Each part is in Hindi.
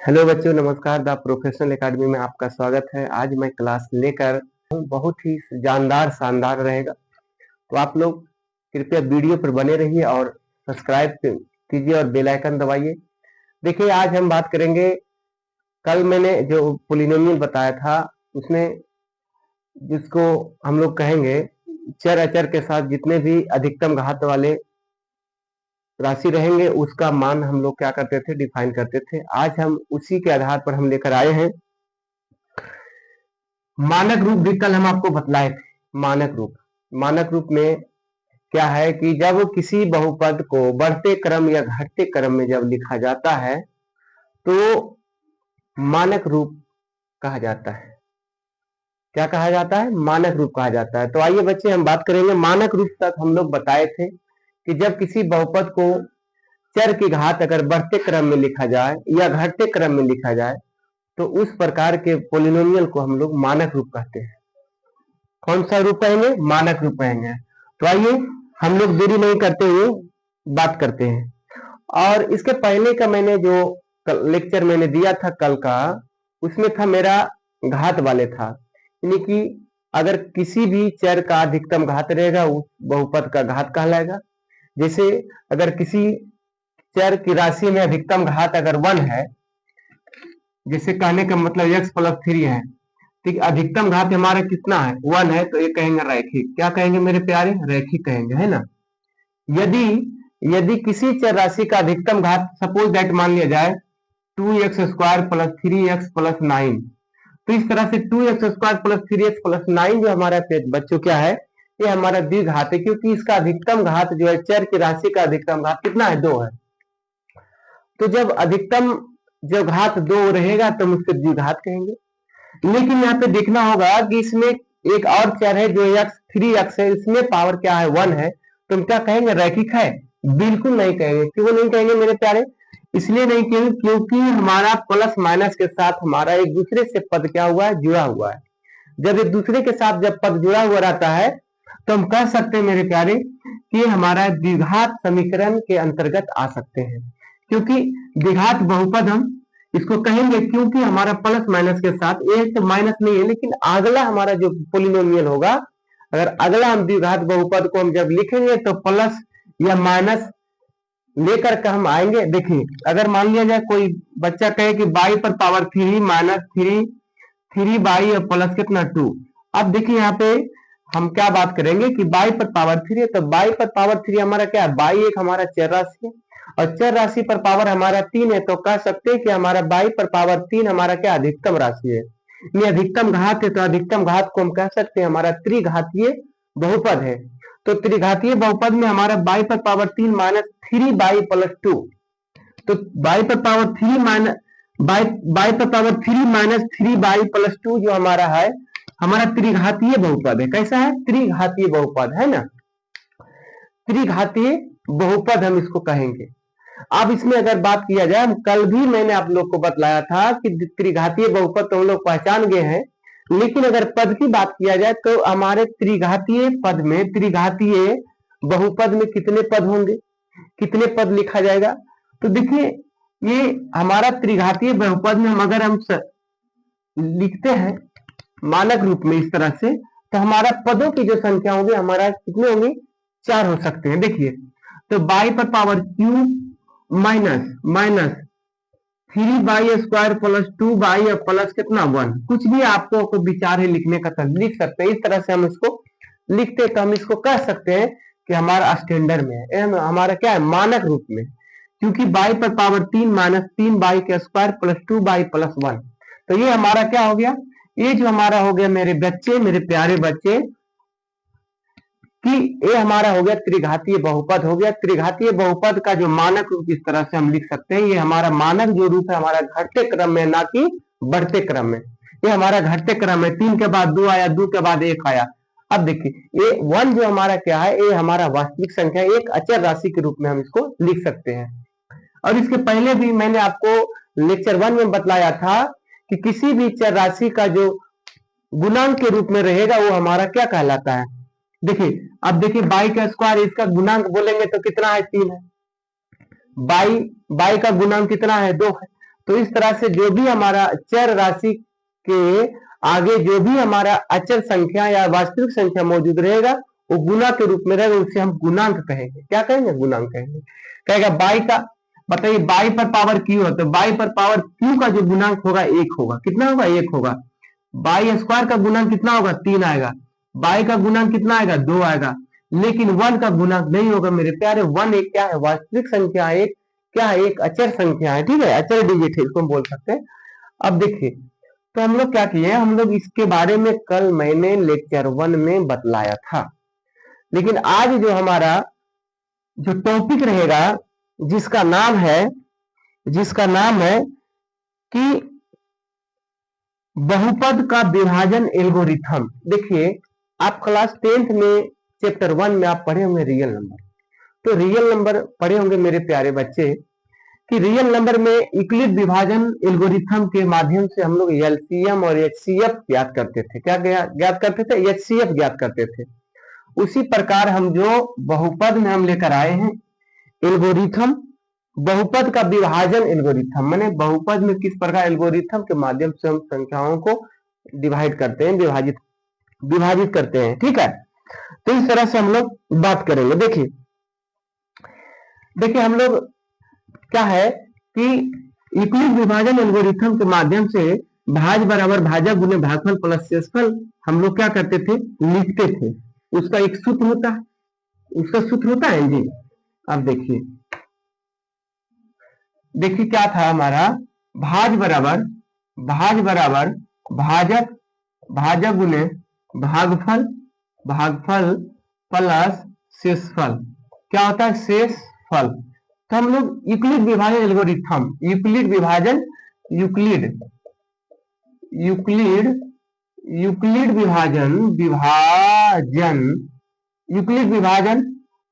हेलो बच्चों, नमस्कार। द प्रोफेशनल एकेडमी में आपका स्वागत है। आज मैं क्लास लेकर हूँ, बहुत ही जानदार शानदार रहेगा। तो आप लोग कृपया वीडियो पर बने रहिए और सब्सक्राइब कीजिए और बेल आइकन दबाइए। देखिए, आज हम बात करेंगे, कल मैंने जो पोलिनोमियल बताया था उसमें जिसको हम लोग कहेंगे चर अचर के साथ जितने भी अधिकतम घात वाले राशि रहेंगे उसका मान हम लोग क्या करते थे, डिफाइन करते थे। आज हम उसी के आधार पर हम लेकर आए हैं मानक रूप। भी कल हम आपको बतलाए थे मानक रूप में क्या है कि जब किसी बहुपद को बढ़ते क्रम या घटते क्रम में जब लिखा जाता है तो मानक रूप कहा जाता है। क्या कहा जाता है? मानक रूप कहा जाता है। तो आइए बच्चे, हम बात करेंगे मानक रूप। तक हम लोग बताए थे कि जब किसी बहुपद को चर की घात अगर बढ़ते क्रम में लिखा जाए या घटते क्रम में लिखा जाए तो उस प्रकार के पोलिनोमियल को हम लोग मानक रूप कहते हैं। कौन सा रूप कहेंगे? मानक रूप कहेंगे। तो आइए हम लोग देरी नहीं करते हुए बात करते हैं। और इसके पहले का मैंने जो लेक्चर मैंने दिया था कल का, उसमें था मेरा घात वाले था, यानी कि अगर किसी भी चर का अधिकतम घात रहेगा उस बहुपद का घात कहलाएगा। जैसे अगर किसी चर की राशि में अधिकतम घात अगर 1 है, जैसे कहने का मतलब x + 3 है, ठीक। अधिकतम घात हमारा कितना है? 1 है, तो ये कहेंगे रैखिक। क्या कहेंगे मेरे प्यारे? रैखिक कहेंगे, है ना। यदि यदि किसी चर राशि का अधिकतम घात सपोज दैट मान लिया जाए 2x² + 3x + 9, तो इस तरह से 2x² + 3x + 9 जो हमारा बच्चों क्या है, ये हमारा द्विघात है, क्योंकि इसका अधिकतम घात जो है, चर की राशि का अधिकतम घात कितना है? 2 है। तो जब अधिकतम जो घात 2 रहेगा तो हम उसको द्विघात कहेंगे। लेकिन यहाँ पे देखना होगा कि इसमें एक और चर है जो x 3x है, इसमें पावर क्या है? 1 है। तो हम क्या कहेंगे? रैखिक है? बिल्कुल नहीं कहेंगे। क्यों नहीं कहेंगे मेरे प्यारे? इसलिए नहीं कहेंगे क्योंकि हमारा प्लस माइनस के साथ हमारा एक दूसरे से पद क्या हुआ है? जुड़ा हुआ है। जब एक दूसरे के साथ जब पद जुड़ा हुआ रहता है तो हम कह सकते हैं मेरे प्यारे कि हमारा द्विघात समीकरण के अंतर्गत आ सकते हैं, क्योंकि द्विघात बहुपद हम इसको कहेंगे क्योंकि हमारा प्लस माइनस के साथ, एक तो माइनस नहीं है लेकिन अगला हमारा जो पोलिनोमियल होगा, अगर अगला हम द्विघात बहुपद को हम जब लिखेंगे तो प्लस या माइनस लेकर के हम आएंगे। देखिए, अगर मान लिया जाए कोई बच्चा कहे कि बाई पर पावर 3 -3 3 बाई और प्लस कितना 2। अब देखिए यहाँ पे हम क्या बात करेंगे कि बाई पर पावर 3 है, तो बाई पर पावर 3 हमारा क्या है? बाई एक हमारा चर राशि है और चर राशि पर पावर हमारा 3 है, तो कह सकते हैं कि हमारा बाई पर पावर 3 हमारा क्या? अधिकतम राशि है। ये अधिकतम घात है, तो अधिकतम घात को हम कह सकते हैं हमारा त्रिघातीय बहुपद है। तो त्रिघातीय बहुपद में हमारा बाई पर पावर 3 -3 बाई + 2, तो बाई पर पावर 3 माइनस बाई पर पावर 3 -3 बाई + 2 जो हमारा है, हमारा त्रिघातीय बहुपद है। कैसा है? त्रिघातीय बहुपद है ना, त्रिघातीय बहुपद हम इसको कहेंगे। अब इसमें अगर बात किया जाए, कल भी मैंने आप लोग को बतलाया था कि त्रिघातीय बहुपद तो हम लोग पहचान गए हैं, लेकिन अगर पद की बात किया जाए तो हमारे त्रिघातीय पद में, त्रिघातीय बहुपद में कितने पद होंगे, कितने पद लिखा जाएगा? तो देखिए, ये हमारा त्रिघातीय बहुपद में हम अगर हम लिखते हैं मानक रूप में इस तरह से, तो हमारा पदों की जो संख्या होगी हमारा कितने होंगे? 4 हो सकते हैं। देखिए, तो बाई पर power cube minus 3 by square + 2 by और प्लस कितना 1। कुछ भी आपको कोई विचार है लिखने का तो लिख सकते हैं। इस तरह से हम इसको लिखते तो हम इसको कह सकते हैं कि हमारा स्टैंडर्ड में है, हमारा क्या है? मानक रूप में। क्योंकि बाई पर पावर 3 -3 बाई के स्क्वायर + 2 बाई + 1, तो ये हमारा क्या हो गया? ये जो हमारा हो गया मेरे बच्चे, मेरे प्यारे बच्चे, कि ये हमारा हो गया त्रिघातीय बहुपद हो गया। त्रिघातीय बहुपद का जो मानक रूप इस तरह से हम लिख सकते हैं, ये हमारा मानक जो रूप है हमारा घटते क्रम में, ना कि बढ़ते क्रम में। ये हमारा घटते क्रम है, 3 के बाद 2 आया, 2 के बाद 1 आया। अब देखिए, ये 1 जो हमारा क्या है, ये हमारा वास्तविक संख्या, एक अचर राशि के रूप में हम इसको लिख सकते हैं। और इसके पहले भी मैंने आपको लेक्चर 1 में बतलाया था कि किसी भी चर राशि का जो गुणांक के रूप में रहेगा वो हमारा क्या कहलाता है? देखिए, अब देखिए, बाई का स्क्वायर, इसका गुणांक बोलेंगे तो कितना है? 3 है। बाई का गुणांक कितना है? 2 है। तो इस तरह से जो भी हमारा चर राशि के आगे जो भी हमारा अचर संख्या या वास्तविक संख्या मौजूद रहेगा वो गुना के रूप में रहेगा, उसे हम गुणांक कहेंगे। क्या कहेंगे? गुणांक कहेंगे। कहेगा बाई का, बताइए बाई पर पावर क्यू है, तो बाई पर पावर क्यू का जो गुणांक होगा 1 होगा। कितना होगा? 1 होगा। बाई स्क्वायर का गुणांक कितना होगा? 3 आएगा। बाई का गुणांक कितना आएगा? 2 आएगा। लेकिन 1 का गुणांक नहीं होगा मेरे प्यारे। 1 एक क्या है? वास्तविक संख्या, एक क्या है? एक अचर संख्या है, ठीक है, अचर डिजिट है, इसको हम बोल सकते हैं। अब देखिए, तो हम लोग क्या किए, हम लोग इसके बारे में कल मैंने लेक्चर 1 में बतलाया था। लेकिन आज जो हमारा जो टॉपिक रहेगा, जिसका नाम है कि बहुपद का विभाजन एल्गोरिथम। देखिए, आप क्लास 10th में चैप्टर 1 में आप पढ़े होंगे रियल नंबर। तो रियल नंबर पढ़े होंगे मेरे प्यारे बच्चे कि रियल नंबर में यूक्लिड विभाजन एल्गोरिथम के माध्यम से हम लोग एलसीएम और एचसीएफ ज्ञात करते थे। क्या ज्ञात करते थे? एचसीएफ ज्ञात करते थे। उसी प्रकार हम जो बहुपद में हम लेकर आए हैं एल्गोरिथम, बहुपद का विभाजन एल्गोरिथम, माने बहुपद में किस प्रकार एल्गोरिथम के माध्यम से हम संख्याओं को डिवाइड करते हैं, विभाजित करते हैं, ठीक है। तो इस तरह से हम लोग बात करेंगे। देखिए हम लोग क्या है कि यूक्लिड विभाजन एल्गोरिथम के माध्यम से भाज बराबर भाजक गुने भागफल प्लस शेषफल हम लोग क्या करते थे? लिखते थे। उसका एक सूत्र होता है जी। अब देखिए क्या था हमारा? भाज बराबर भाजक गुने भागफल प्लस शेषफल। क्या होता है? शेषफल। तो हम लोग यूक्लिड विभाजन एल्गोरिथम, यूक्लिड विभाजन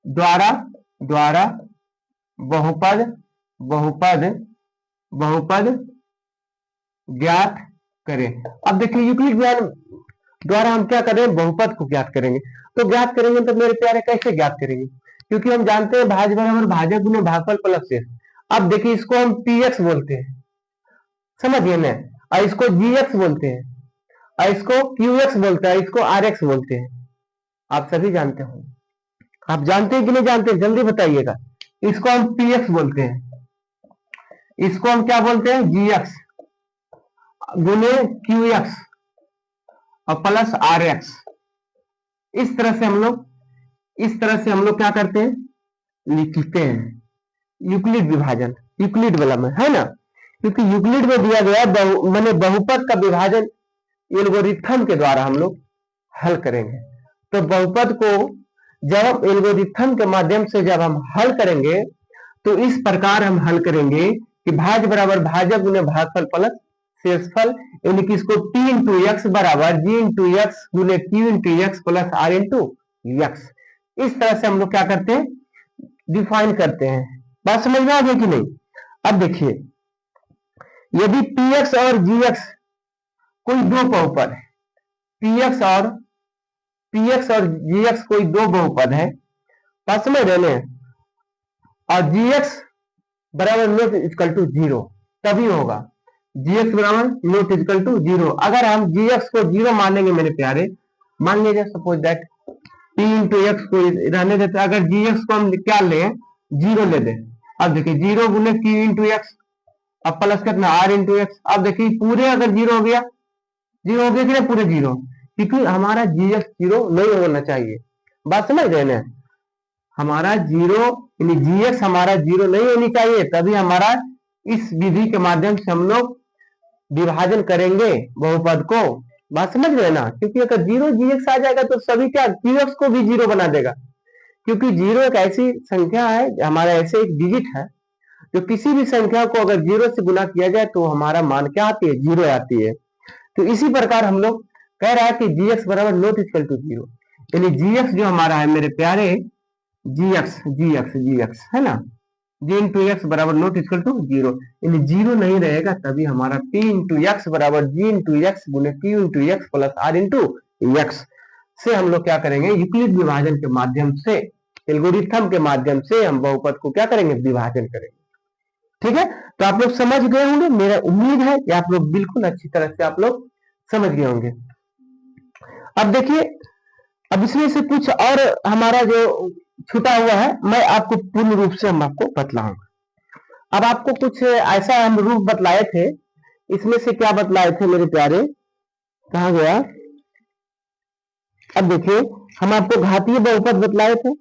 द्वारा बहुपद ज्ञात करें। अब देखिए यूक्लिड विभाजन द्वारा हम क्या करें? बहुपद को ज्ञात करेंगे। तो ज्ञात करेंगे तो मेरे प्यारे कैसे ज्ञात करेंगे? क्योंकि हम जानते हैं भाज बराबर भाजक गुने भागफल प्लस शेष। अब देखिए इसको हम px बोलते हैं, समझिए ना, और इसको gx बोलते हैं, और इसको qx बोलते हैं, इसको rx बोलते हैं। आप सभी जानते हो। आप जानते हैं कि नहीं जानते? जल्दी बताइएगा। इसको हम px बोलते हैं, इसको हम क्या बोलते हैं? gx गुने qx और प्लस rx। इस तरह से हम लोग क्या करते हैं? लिखते हैं यूक्लिड विभाजन, यूक्लिड वाला में, है ना। क्योंकि यूक्लिड में दिया गया माने बहुपद का विभाजन एल्गोरिथम के द्वारा हम लोग हल करेंगे। तो बहुपद को जब हम एल्गोरिथम के माध्यम से जब हम हल करेंगे तो इस प्रकार हम हल करेंगे कि भाज बराबर भाजक गुने भागफल प्लस शेषफल, यानी कि इसको p इंटू एक्स बराबर g इंटू एक्स गुने q into x plus r into x. इस तरह से हम लोग क्या करते हैं? डिफाइन करते हैं। बात समझ में आ गई कि नहीं? अब देखिए, यदि px और gx कोई दो बहुपद है, px और gx कोई दो बहुपद है, बात समझ रहे हैं, और gx बराबर नॉट इक्वल टू 0 तभी होगा। gx बराबर नॉट इक्वल टू 0। अगर हम gx को 0 मानेंगे मेरे प्यारे, मान लीजिए suppose that p into x को रहने देते, अगर gx को हम क्या ले 0 ले दे। अब देखिए 0 गुने q इंटू एक्स, अब प्लस कितना r इंटू एक्स। अब देखिए पूरे अगर 0 हो गया कि नहीं? पूरे 0, क्योंकि हमारा gx 0 नहीं होना चाहिए। बात समझ रहे हैं? हमारा 0 यानी gx हमारा 0 नहीं होनी चाहिए, तभी हमारा इस विधि के माध्यम से हम लोग विभाजन करेंगे बहुपद को। बात समझ रहे हैं ना? क्योंकि अगर 0 gx आ जाएगा तो सभी क्या qx को भी 0 बना देगा, क्योंकि 0 एक ऐसी संख्या है, हमारा ऐसे एक डिजिट है जो किसी भी संख्या को अगर 0 से गुना किया जाए तो हमारा मान क्या आती है? 0 आती है। तो इसी प्रकार हम लोग कह रहा है कि gx बराबर नॉट इक्वल टू 0, यानी gx जो हमारा है मेरे प्यारे gx है ना, g इंटू एक्स बराबर नॉट इक्वल टू 0, यानी 0 नहीं रहेगा, तभी हमारा p इंटू एक्स बराबर g इंटू एक्स गुने q into x plus r into x से हम लोग क्या करेंगे? यूक्लिड विभाजन के माध्यम से, एल्गोरिथम के माध्यम से हम बहुपद को क्या करेंगे? विभाजन करेंगे। ठीक है, तो आप लोग समझ गए होंगे, मेरा उम्मीद है कि आप लोग बिल्कुल अच्छी तरह से आप लोग समझ गए होंगे। अब देखिए, अब इसमें से कुछ और हमारा जो छूटा हुआ है, मैं आपको पूर्ण रूप से हम आपको बतलाऊंगा। अब आपको कुछ ऐसा हम रूप बतलाए थे, इसमें से क्या बतलाए थे मेरे प्यारे, कहाँ गया? अब देखिए, हम आपको घातीय बहुपद बतलाए थे,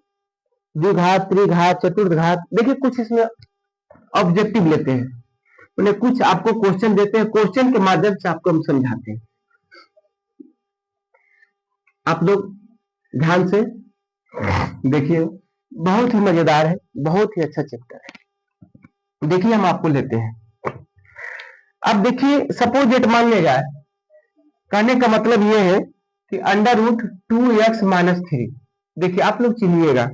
द्विघात, त्रिघात, चतुर्घात। देखिए कुछ इसमें ऑब्जेक्टिव लेते हैं, उन्हें कुछ आपको क्वेश्चन देते हैं, क्वेश्चन के माध्यम से आपको हम समझाते हैं। आप लोग ध्यान से देखिए, बहुत ही मजेदार है, बहुत ही अच्छा चैप्टर है। देखिए हम आपको लेते हैं। अब देखिए, सपोज एट मान लिया जाए, कहने का मतलब ये है कि अंडर रूट 2x माइनस 3। देखिए आप लोग चिन्हिएगा,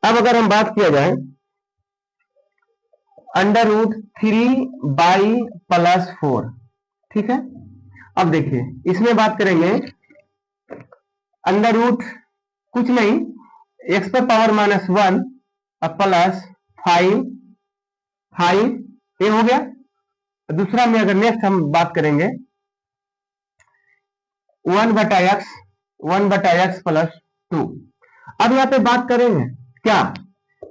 अब अगर हम बात किया जाए अंडर रूट 3/+4, ठीक है। अब देखिए इसमें बात करेंगे अंडर रूट कुछ नहीं, x पर पावर -1 और प्लस 5 ये हो गया। दूसरा में अगर नेक्स्ट हम बात करेंगे 1/x प्लस 2। अब यहाँ पे बात करेंगे क्या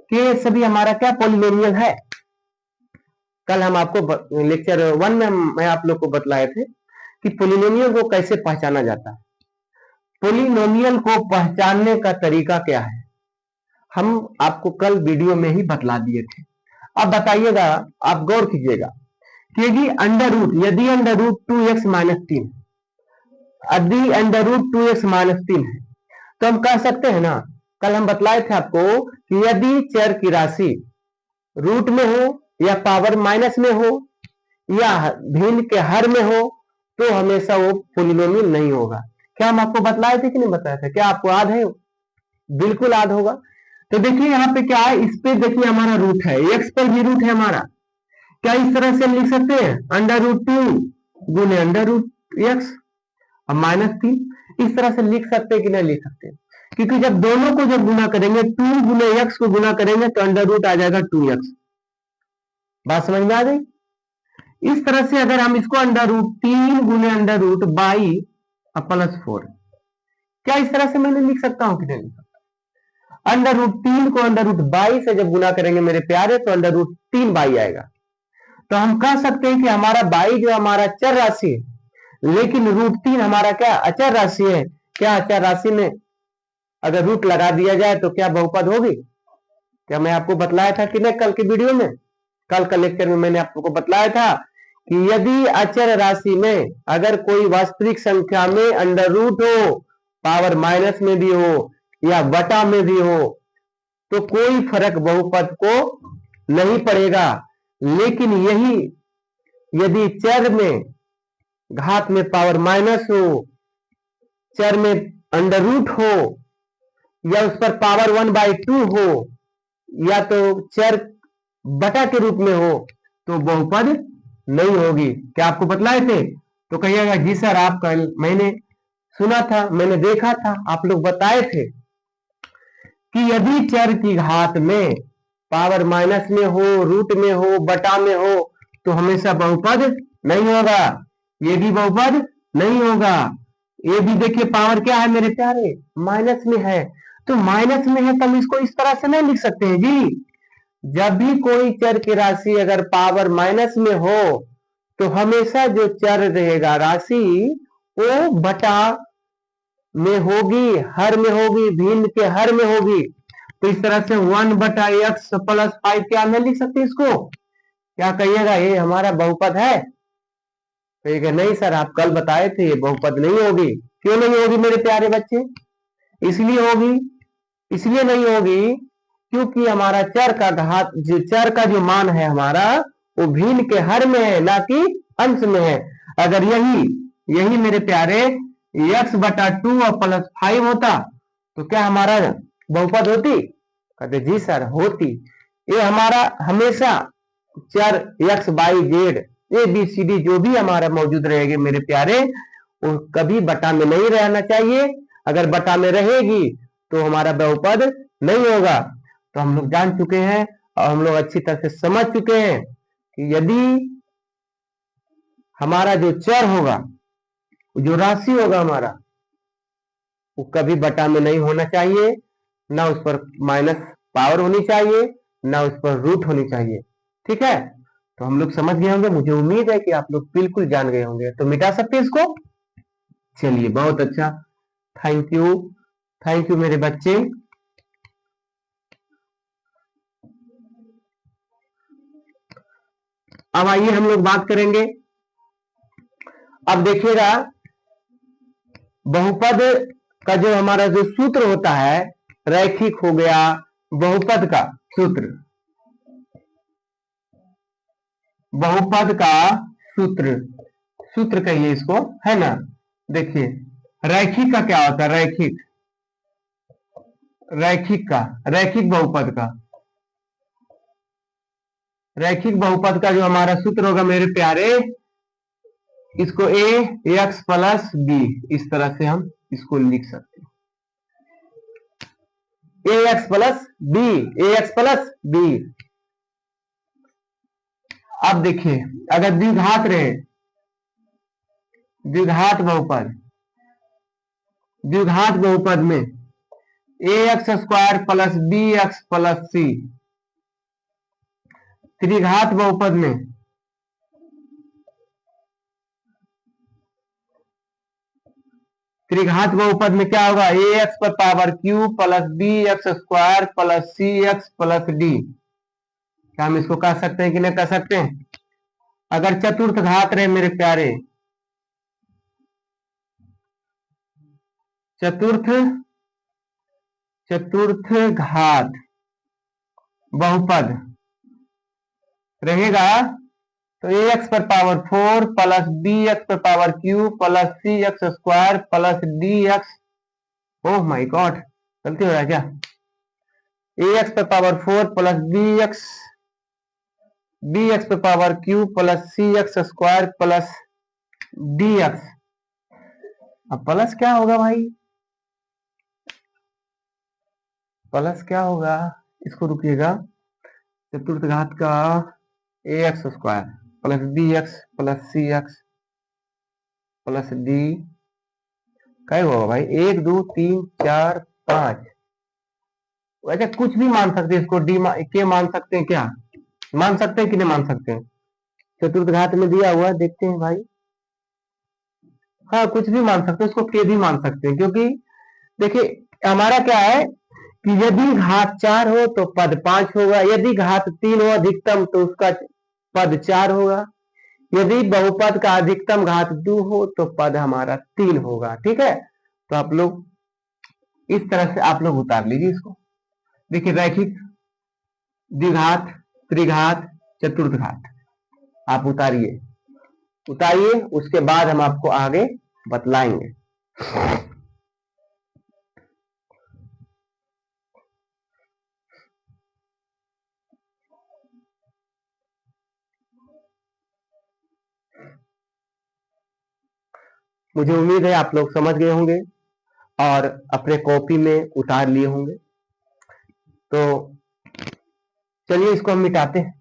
कि सभी हमारा क्या पॉलिनोमियल है। कल हम आपको लेक्चर 1 में मैं आप लोग को बतलाए थे कि पॉलिनोमियल को कैसे पहचाना जाता है। पॉलिनोमियल को पहचानने का तरीका क्या है, हम आपको कल वीडियो में ही बतला दिए थे। अब बताइएगा, आप गौर कीजिएगा कि यदि अंडर रूट 2x माइनस 3, यदि अंडर रूट 2x माइनस 3 है, तो हम कह सकते हैं ना, कल हम बतलाए थे आपको कि यदि चर की राशि रूट में हो या पावर माइनस में हो या भिन्न के हर में हो तो हमेशा वो पॉलिनोमियल नहीं होगा। क्या हम आपको बतलाए थे कि नहीं बताए थे? क्या आपको याद है? बिल्कुल याद होगा। तो देखिए यहाँ पे क्या है, इस पे देखिए हमारा रूट है, एक्स पर भी रूट है हमारा। क्या इस तरह से हम लिख सकते हैं अंडर रूट 2 गुने अंडर रूट एक्स और -3, इस तरह से लिख सकते हैं कि नहीं लिख सकते? क्योंकि जब दोनों को जब गुना करेंगे, 2 गुने एक्स को गुना करेंगे तो अंडर रूट आ जाएगा 2x। बात समझ में आ गई? इस तरह से अगर हम इसको अंडर रूट 3 गुने अंडर रूट बाई प्लस 4, क्या इस तरह से मैंने लिख सकता हूं कि नहीं लिख सकता? अंडर रूट 3 को अंडर रूट बाई से जब गुना करेंगे मेरे प्यारे तो अंडर रूट 3 बाई आएगा। तो हम कह सकते हैं कि हमारा बाई जो हमारा चर राशि है, लेकिन रूट 3 हमारा क्या अचर राशि है। क्या अचर राशि में अगर रूट लगा दिया जाए तो क्या बहुपद होगी? क्या मैं आपको बतलाया था कि नहीं कल की वीडियो में? कल का लेक्चर में मैंने आपको बतलाया था कि यदि अचर राशि में अगर कोई वास्तविक संख्या में अंडर रूट हो, पावर माइनस में भी हो या बटा में भी हो, तो कोई फर्क बहुपद को नहीं पड़ेगा। लेकिन यही यदि चर में घात में पावर माइनस हो, चर में अंडर रूट हो या उस पर पावर 1/2 हो या तो चर बटा के रूप में हो तो बहुपद नहीं होगी। क्या आपको बतलाए थे? तो कहिएगा जी सर, आप कल मैंने सुना था, मैंने देखा था, आप लोग बताए थे कि यदि चर की घात में पावर माइनस में हो, रूट में हो, बटा में हो तो हमेशा बहुपद नहीं होगा। ये भी बहुपद नहीं होगा। ये भी देखिए पावर क्या है मेरे प्यारे, माइनस में है। तो माइनस में है तो हम इसको इस तरह से नहीं लिख सकते हैं जी। जब भी कोई चर की राशि अगर पावर माइनस में हो तो हमेशा जो चर रहेगा राशि वो बटा में होगी, हर में होगी, भिन्न के हर में होगी। तो इस तरह से 1/x प्लस 5 क्या नहीं लिख सकते इसको? क्या कहिएगा ये हमारा बहुपद है? कहिएगा नहीं सर, आप कल बताए थे ये बहुपद नहीं होगी। क्यों नहीं होगी मेरे प्यारे बच्चे? इसलिए होगी, इसलिए नहीं होगी क्योंकि हमारा चर का घात, चर का जो मान है हमारा वो भिन्न के हर में है, ना कि अंश में है। अगर यही मेरे प्यारे x/2 और प्लस 5 होता तो क्या हमारा बहुपद होती? कहते जी सर होती। ये हमारा हमेशा चर x, y, z, ABCD जो भी हमारा मौजूद रहेगी मेरे प्यारे, वो कभी बटा में नहीं रहना चाहिए। अगर बटा में रहेगी तो हमारा बहुपद नहीं होगा। तो हम लोग जान चुके हैं और हम लोग अच्छी तरह से समझ चुके हैं कि यदि हमारा जो चर होगा, जो राशि होगा हमारा, वो कभी बटा में नहीं होना चाहिए, ना उस पर माइनस पावर होनी चाहिए, ना उस पर रूट होनी चाहिए। ठीक है, तो हम लोग समझ गए होंगे, मुझे उम्मीद है कि आप लोग बिल्कुल जान गए होंगे। तो मिटा सकते हैं इसको। चलिए, बहुत अच्छा, थैंक यू, थैंक यू मेरे बच्चे। अब आइए हम लोग बात करेंगे। अब देखिएगा, बहुपद का जो हमारा जो सूत्र होता है, रैखिक हो गया बहुपद का सूत्र, बहुपद का सूत्र, सूत्र कहिए इसको, है ना। देखिए, रैखिक का क्या होता है, रैखिक, रैखिक का, रैखिक बहुपद का, रैखिक बहुपद का जो हमारा सूत्र होगा मेरे प्यारे, इसको ए एक्स प्लस बी, इस तरह से हम इसको लिख सकते हैं, ए एक्स प्लस बी, ए एक्स प्लस बी। अब देखिए, अगर द्विघात रहे, द्विघात बहुपद, द्विघात बहुपद में A X square plus B X plus C, त्रिघात बहुपद में त्रिघात बहुपद में क्या होगा, ए एक्स पर power cube plus B X square plus C X plus D. क्या हम इसको कह सकते हैं कि नहीं कह सकते हैं। अगर चतुर्थ घात रहे मेरे प्यारे, चतुर्थ, चतुर्थ घात बहुपद रहेगा, तो ए एक्स पर पावर 4 प्लस बी एक्स पर power cube plus C X square plus D X, oh my God, गलती हो रहा है क्या, ए एक्स पर पावर 4 प्लस बी एक्स पर power cube plus C X square plus D X. अब प्लस क्या होगा भाई, प्लस क्या होगा, इसको रुकिएगा, चतुर्थ घात का A X square plus B X plus C X plus D, क्या होगा भाई, 1 2 3 4 5, वैसे कुछ भी मान सकते हैं इसको, डी के मान सकते हैं, क्या मान सकते हैं कि नहीं मान सकते हैं, चतुर्थ घात में दिया हुआ देखते हैं भाई, हाँ कुछ भी मान सकते हैं, उसको के भी मान सकते हैं, क्योंकि देखिए हमारा क्या है कि यदि घात 4 हो तो पद 5 होगा, यदि घात 3 हो अधिकतम तो उसका पद 4 होगा, यदि बहुपद का अधिकतम घात 2 हो तो पद हमारा 3 होगा। ठीक है, तो आप लोग इस तरह से आप लोग उतार लीजिए इसको। देखिए, रैखिक, द्विघात, त्रिघात, चतुर्थ घात, आप उतारिए, उतारिए, उसके बाद हम आपको आगे बतलाएंगे। मुझे उम्मीद है आप लोग समझ गए होंगे और अपने कॉपी में उतार लिए होंगे। तो चलिए इसको हम मिटाते हैं,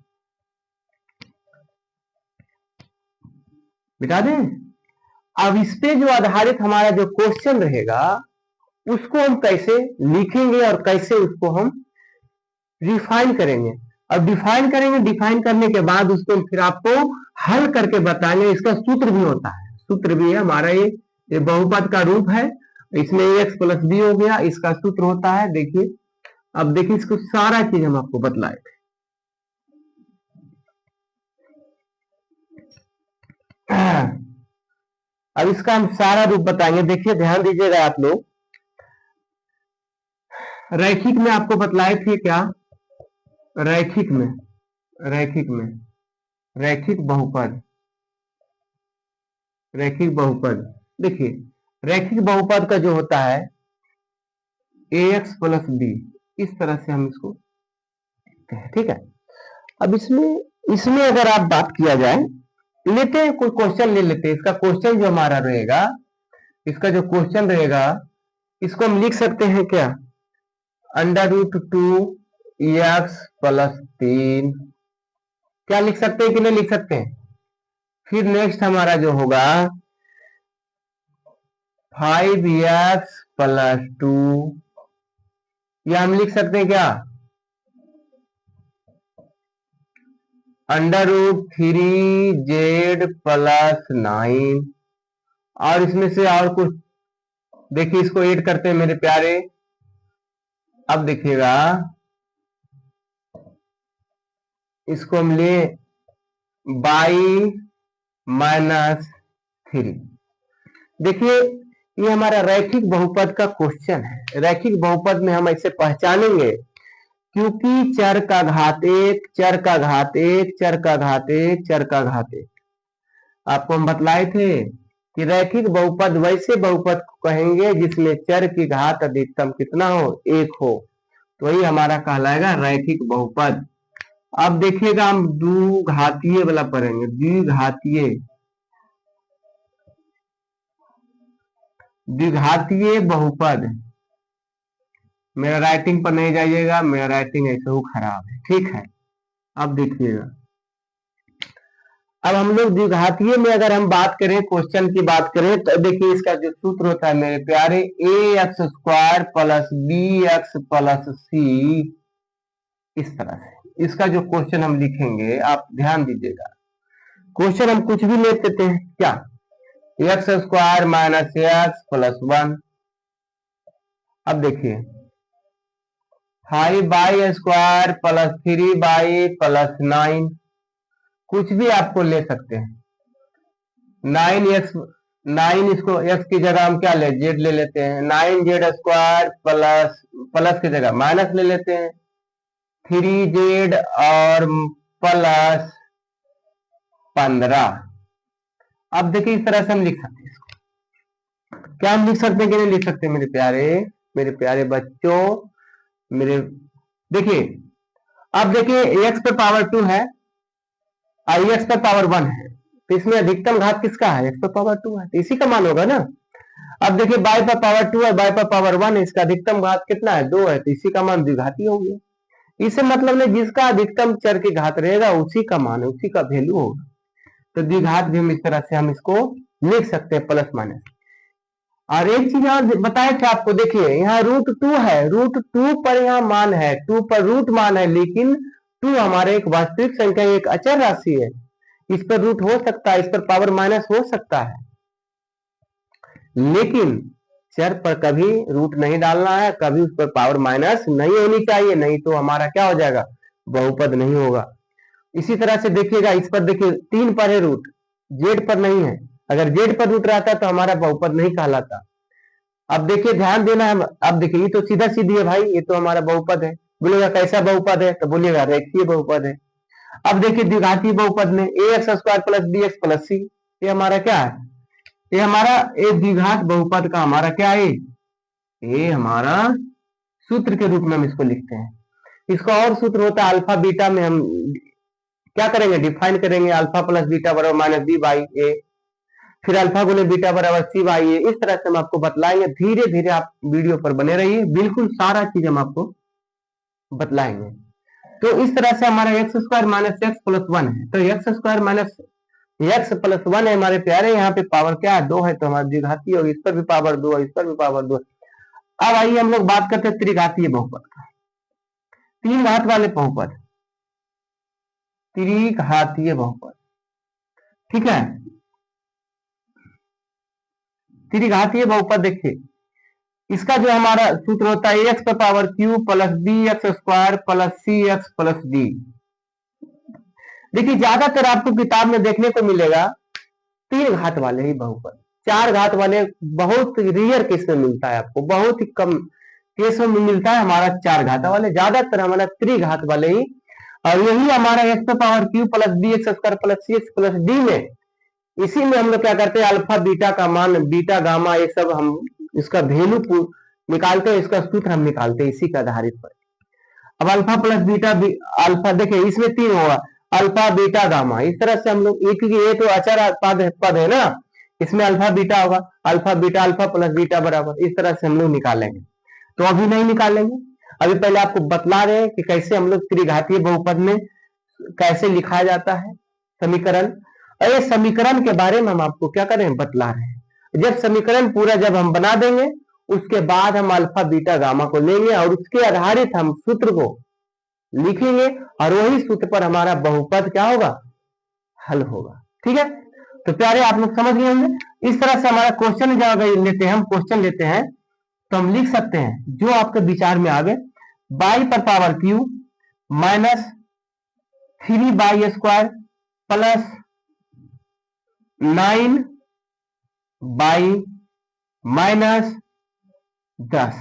मिटा दें। अब इस पे जो आधारित हमारा जो क्वेश्चन रहेगा उसको हम कैसे लिखेंगे और कैसे उसको हम रिफाइन करेंगे, अब डिफाइन करेंगे, डिफाइन करने के बाद उसको फिर आपको हल करके बताएंगे। इसका सूत्र भी होता है, सूत्र भी है हमारा, ये बहुपद का रूप है, इसमें एक्स प्लस बी हो गया, इसका सूत्र होता है। देखिए, अब देखिए इसको सारा चीज हम आपको बतलाए थे। अब इसका हम सारा रूप बताएंगे। देखिए, ध्यान दीजिएगा आप लोग, रैखिक में आपको बतलाए थे क्या, रैखिक में, रैखिक में, रैखिक बहुपद, रैखिक बहुपद, देखिए रैखिक बहुपद का जो होता है ए एक्स प्लस बी, इस तरह से हम इसको लिखते हैं। ठीक है, अब इसमें इसमें अगर आप बात किया जाए, लेते हैं कोई क्वेश्चन ले लेते हैं, इसका क्वेश्चन जो हमारा रहेगा, इसका जो क्वेश्चन रहेगा, इसको हम लिख सकते हैं क्या, अंडर रूट 2 एक्स प्लस 3, क्या लिख सकते हैं कि नहीं लिख सकते हैं? फिर नेक्स्ट हमारा जो होगा 5x+2, या हम लिख सकते हैं क्या √3z+9, और इसमें से और कुछ देखिए इसको ऐड करते हैं मेरे प्यारे। अब देखिएगा इसको हम ले y-3। देखिए ये हमारा रैखिक बहुपद का क्वेश्चन है। रैखिक बहुपद में हम ऐसे पहचानेंगे क्योंकि चर का घात एक, चर का घात एक, चर का घात एक, चर का घात एक। आपको हम बतलाए थे कि रैखिक बहुपद वैसे बहुपद को कहेंगे जिसमें चर की घात अधिकतम कितना हो, एक हो, तो वही हमारा कहलाएगा रैखिक बहुपद। अब देखिएगा हम द्विघातीय वाला पढ़ेंगे। द्विघातीय बहुपद। मेरा राइटिंग पर नहीं जाइएगा, मेरा राइटिंग ऐसे ही खराब है, ठीक है। अब देखिएगा, अब हम लोग द्विघातीय में अगर हम बात करें, क्वेश्चन की बात करें, तो देखिए इसका जो सूत्र होता है मेरे प्यारे, ax² + bx + c, इस तरह से इसका जो क्वेश्चन हम लिखेंगे, आप ध्यान दीजिएगा। क्वेश्चन हम कुछ भी ले सकते हैं क्या, x² - x + 1। अब देखिए 5y² + 3y + 9, कुछ भी आपको ले सकते हैं। 9 इसको x की जगह हम क्या ले, z ले लेते हैं। 9z² प्लस की जगह माइनस ले लेते हैं, 3z और प्लस 15। अब देखिए इस तरह से हम लिख सकते हैं इसको। क्या हम लिख सकते हैं कि नहीं लिख सकते मेरे प्यारे बच्चों, मेरे देखिए। अब देखिए x पर पावर 2 है और x पर पावर 1 है, तो इसमें अधिकतम घात किसका है, x पर पावर 2 है, तो इसी का मान होगा ना। अब देखिए y पर पावर 2 है, y पर पावर 1 है, इसका अधिकतम घात कितना है, 2 है, तो इसी का मान द्विघाती हो गया। इससे मतलब नहीं, जिसका अधिकतम चर की घात रहेगा उसी का मान है, उसी का वैल्यू होगा। तो द्विघात भी हम इस तरह से हम इसको लिख सकते हैं, प्लस माइनस। और एक चीज यहाँ बताए थे आपको, देखिए यहाँ √2 है, √2 पर यहाँ मान है, 2 पर रूट मान है, लेकिन 2 हमारे एक वास्तविक संख्या, एक अचर राशि है, इस पर रूट हो सकता है, इस पर पावर माइनस हो सकता है, लेकिन चर पर कभी रूट नहीं डालना है, कभी उस पर पावर माइनस नहीं होनी चाहिए, नहीं तो हमारा क्या हो जाएगा, बहुपद नहीं होगा। इसी तरह से देखिएगा, इस पर देखिए 3 पर है रूट, जेड पर नहीं है, अगर जेड पर रूट रहता तो हमारा बहुपद नहीं कहलाता। अब देखिए ध्यान देना है, अब देखिए ये तो सीधा सीधी है भाई, ये तो हमारा बहुपद है। बोलिएगा कैसा बहुपद है, तो बोलिएगा रेखीय बहुपद है। अब देखिए द्विघातीय बहुपद में ax² + bx + c, ये हमारा क्या है, ये हमारा एक द्विघात बहुपद का हमारा क्या है, ये हमारा सूत्र के रूप में हम इसको लिखते हैं। इसका और सूत्र होता है अल्फा बीटा में, हम क्या करेंगे, डिफाइन करेंगे, अल्फा + बीटा = b/a, फिर अल्फा × बीटा = c/a। इस तरह से हम आपको बतलाएंगे, धीरे धीरे आप वीडियो पर बने रहिए, बिल्कुल सारा चीज हम आपको बतलाएंगे। तो इस तरह से हमारा x² - x + 1 है, तो x² - x + 1 है हमारे प्यारे, यहाँ पे पावर क्या है, 2 है, तो हमारी द्विघाती होगी, इस पर भी पावर 2 है, इस पर भी पावर 2 है। अब आइए हम लोग बात करते हैं त्रिघातीय बहुपद का, 3 घात वाले बहुपद, त्रिघातीय बहुपद, ठीक है। त्रिघातीय बहुपद देखिए, इसका जो हमारा सूत्र होता है x³ + bx² + cx + d। देखिए ज्यादातर आपको किताब में देखने को मिलेगा 3 घात वाले ही बहुपद, 4 घात वाले बहुत रेयर केस में मिलता है, आपको बहुत ही कम केस में मिलता है हमारा 4 घात वाले, ज्यादातर हमारा त्रिघात वाले ही। और यही हमारा x³ + bx² + cx + d में, इसी में हम लोग क्या करते हैं, अल्फा बीटा का मान, बीटा गामा, ये सब हम इसका वैल्यू निकालते हैं, इसका सूत्र हम निकालते हैं इसी के आधारित पर। अब अल्फा + बीटा, अल्फा देखिए इसमें 3 होगा, अल्फा बीटा गामा, इस तरह से हम लोग एक ही, ये तो अचर पद है ना, इसमें अल्फा बीटा होगा, अल्फा बीटा अल्फा + बीटा बराबर, इस तरह से हम लोग निकालेंगे। तो अभी नहीं निकालेंगे, अभी पहले आपको बतला रहे हैं कि कैसे हम लोग त्रिघातीय बहुपद में कैसे लिखा जाता है समीकरण, और ये समीकरण के बारे में हम आपको क्या करें बतला रहे हैं। जब समीकरण पूरा जब हम बना देंगे उसके बाद हम अल्फा बीटा गामा को लेंगे और उसके आधारित हम सूत्र को लिखेंगे और वही सूत्र पर हमारा बहुपद क्या होगा, हल होगा। ठीक है, तो प्यारे आप लोग समझ गए होंगे। इस तरह से हमारा क्वेश्चन जब लेते हैं, हम क्वेश्चन लेते हैं तो हम लिख सकते हैं जो आपके विचार में आ गए, बाई पर power Q minus 3 square plus 9 minus 10,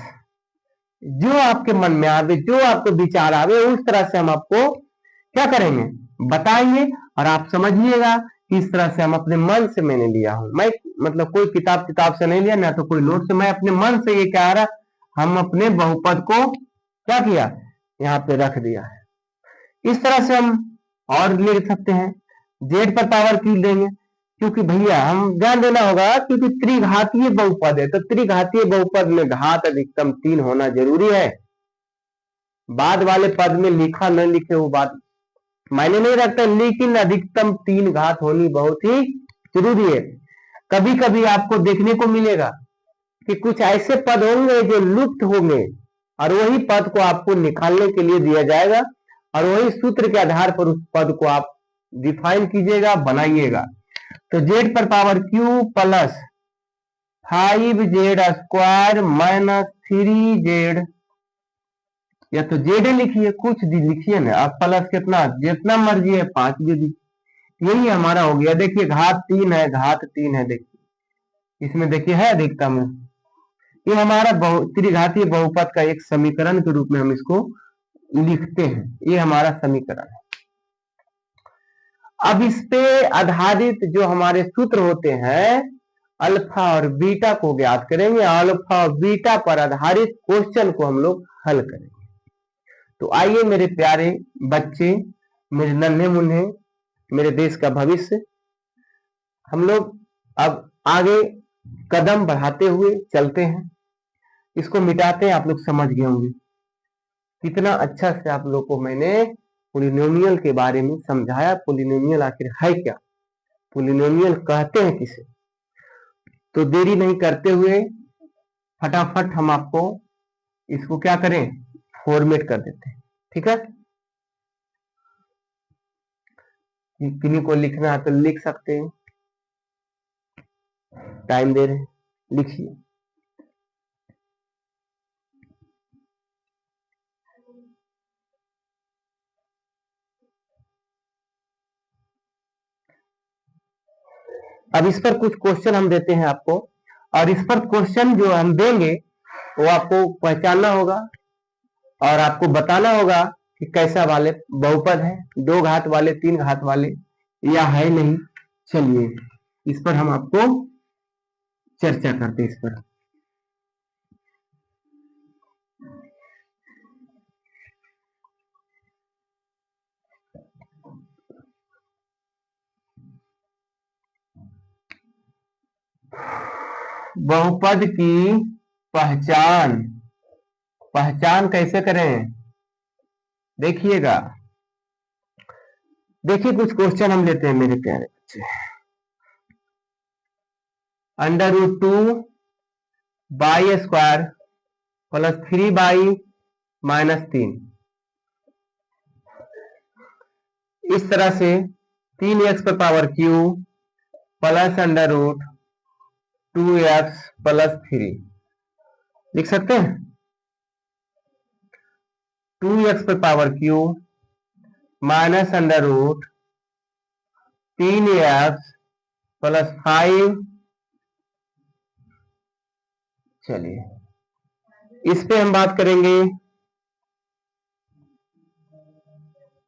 जो आपके मन में आवे, जो आपको विचार आवे उस तरह से हम आपको क्या करेंगे बताएंगे, और आप समझिएगा कि इस तरह से हम अपने मन से मैंने लिया हूं, मैं मतलब कोई किताब से नहीं लिया ना तो कोई नोट से, मैं अपने मन से ये क्या आ रहा, हम अपने बहुपद को क्या किया यहाँ पे रख दिया है। इस तरह से हम और लिख सकते हैं, जेड पर पावर क्यू लेंगे, क्योंकि भैया हम ध्यान देना होगा क्योंकि त्रिघातीय बहुपद है, तो त्रिघातीय बहुपद में घात अधिकतम 3 होना जरूरी है। बाद वाले पद में लिखा न लिखे वो बात मायने नहीं रखता, लेकिन अधिकतम 3 घात होनी बहुत ही जरूरी है। कभी कभी आपको देखने को मिलेगा कि कुछ ऐसे पद होंगे जो लुप्त होंगे और वही पद को आपको निकालने के लिए दिया जाएगा और वही सूत्र के आधार पर उस पद को आप डिफाइन कीजिएगा, बनाइएगा। तो जेड पर power cube plus 5z square minus 3z, या तो जेड लिखिए, कुछ लिखिए ना आप, प्लस कितना जितना मर्जी है 5 दे दीजिए, यही हमारा हो गया। देखिए घात 3 है, घात 3 है, देखिए इसमें देखिए है अधिकतम, ये हमारा त्रिघातीय बहुपद का एक समीकरण के रूप में हम इसको लिखते हैं, ये हमारा समीकरण है। अब इस पे आधारित जो हमारे सूत्र होते हैं अल्फा और बीटा को ज्ञात करेंगे, अल्फा और बीटा पर आधारित क्वेश्चन को हम लोग हल करेंगे। तो आइए मेरे प्यारे बच्चे, मेरे नन्हे मुन्ने, मेरे देश का भविष्य, हम लोग अब आगे कदम बढ़ाते हुए चलते हैं, इसको मिटाते हैं। आप लोग समझ गए होंगे कितना अच्छा से आप लोग को मैंने पोलिनोमियल के बारे में समझाया। पोलिनोमियल आखिर है क्या, पोलिनोमियल कहते हैं किसे। तो देरी नहीं करते हुए फटाफट हम आपको इसको क्या करें फॉर्मेट कर देते हैं। ठीक है, किन्हीं को लिखना है तो लिख सकते हैं, टाइम दे रहे हैं, लिखिए। अब इस पर कुछ क्वेश्चन हम देते हैं आपको, और इस पर क्वेश्चन जो हम देंगे वो आपको पहचानना होगा और आपको बताना होगा कि कैसा वाले बहुपद है, 2 घात वाले, 3 घात वाले या है नहीं। चलिए इस पर हम आपको चर्चा करते हैं। इस पर बहुपद की पहचान कैसे करें, देखिएगा। देखिए कुछ क्वेश्चन हम लेते हैं मेरे प्यारे बच्चे। √2 by square plus 3 by minus 3, इस तरह से 3x पर power cube plus √2x plus 3 लिख सकते हैं। 2x पर power Q minus √3x plus 5। चलिए इस पे हम बात करेंगे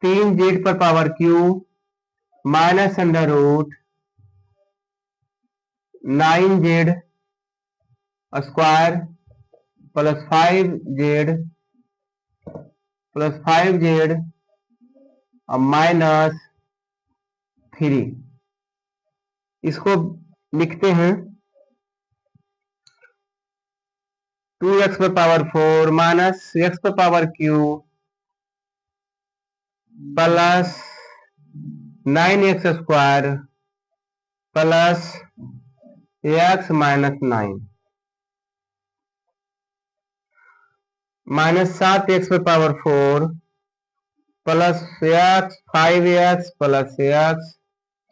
3z पर power Q minus √9z square plus 5z और माइनस 3, इसको लिखते हैं 2x पर पावर 4 माइनस x पर power cube plus 9x² plus x minus 9 minus 7x⁴ plus x 5x plus x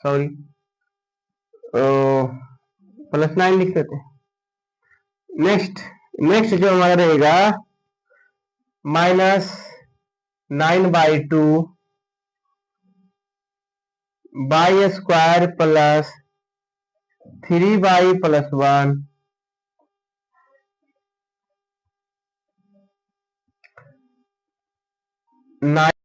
sorry plus 9 लिख लेते हैं। नेक्स्ट जो हमारा रहेगा -9/2 y² प्लस 3y प्लस 1 9